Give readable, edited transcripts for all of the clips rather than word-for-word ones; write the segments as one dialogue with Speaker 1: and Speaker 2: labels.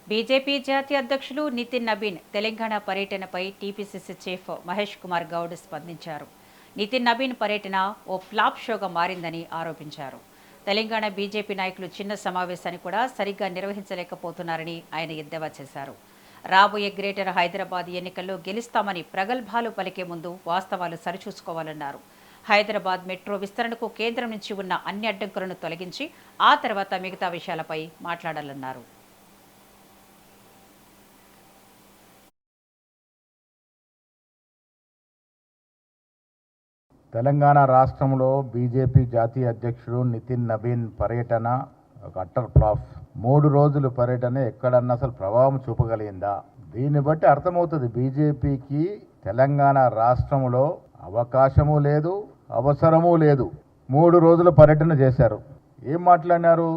Speaker 1: BJP జాతీయ అధ్యక్షులు నితిన్ నబీన్ తెలంగాణ పర్యటనపై టీపీసీసీ చీఫ్ మహేష్ కుమార్ గౌడ్ స్పందించారు. నితిన్ నబీన్ పర్యటన ఓ ఫ్లాప్ షోగా మారిందని ఆరోపించారు. తెలంగాణ బీజేపీ నాయకులు చిన్న సమావేశాన్ని కూడా సరిగ్గా నిర్వహించలేకపోతున్నారని ఆయన ఎద్దేవా చేశారు. రాబోయే గ్రేటర్ హైదరాబాద్ ఎన్నికల్లో గెలుస్తామని ప్రగల్భాలు పలికే ముందు వాస్తవాలు సరిచూసుకోవాలన్నారు. హైదరాబాద్ మెట్రో విస్తరణకు కేంద్రం నుంచి ఉన్న అన్ని అడ్డంకులను తొలగించి ఆ తర్వాత మిగతా విషయాలపై మాట్లాడాలన్నారు.
Speaker 2: తెలంగాణ రాష్ట్రంలో బీజేపీ జాతీయ అధ్యక్షుడు నితిన్ నబీన్ పర్యటన ఒక అట్టర్ ఫ్లాప్. 3 రోజుల పర్యటన ఎక్కడన్నా అసలు ప్రభావం చూపగలిగిందా? దీన్ని బట్టి అర్థమవుతుంది బీజేపీకి తెలంగాణ రాష్ట్రంలో అవకాశము లేదు, అవసరము లేదు. 3 రోజుల పర్యటన చేశారు. ఏం మాట్లాడినారు?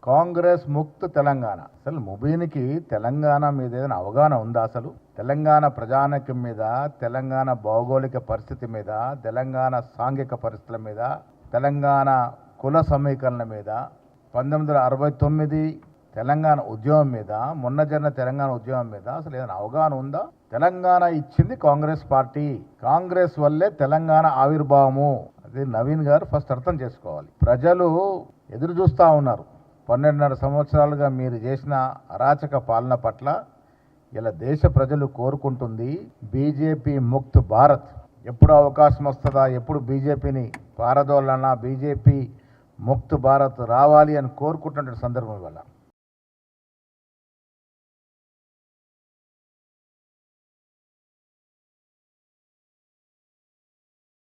Speaker 2: కాంగ్రెస్ ముక్త్ తెలంగాణ. అసలు ముబీన్కి తెలంగాణ మీద ఏదైనా అవగాహన ఉందా? అసలు తెలంగాణ ప్రజానీకం మీద, తెలంగాణ భౌగోళిక పరిస్థితి మీద, తెలంగాణ సాంఘిక పరిస్థితుల మీద, తెలంగాణ కుల సమీకరణ మీద, 1969 తెలంగాణ ఉద్యమం మీద, మొన్న జరిగిన తెలంగాణ ఉద్యమం మీద అసలు ఏదైనా అవగాహన ఉందా? తెలంగాణ ఇచ్చింది కాంగ్రెస్ పార్టీ. కాంగ్రెస్ వల్లే తెలంగాణ ఆవిర్భావము. అది నవీన్ గారు ఫస్ట్ అర్థం చేసుకోవాలి. ప్రజలు ఎదురు చూస్తూ ఉన్నారు. 12.5 సంవత్సరాలుగా మీరు చేసిన అరాచక పాలన పట్ల ఇలా దేశ ప్రజలు కోరుకుంటుంది బీజేపీ ముక్త్ భారత్. ఎప్పుడు అవకాశం వస్తుందా, ఎప్పుడు బీజేపీని పారదోలన, బీజేపీ ముక్త్ భారత్ రావాలి అని కోరుకుంటున్న సందర్భం వల్ల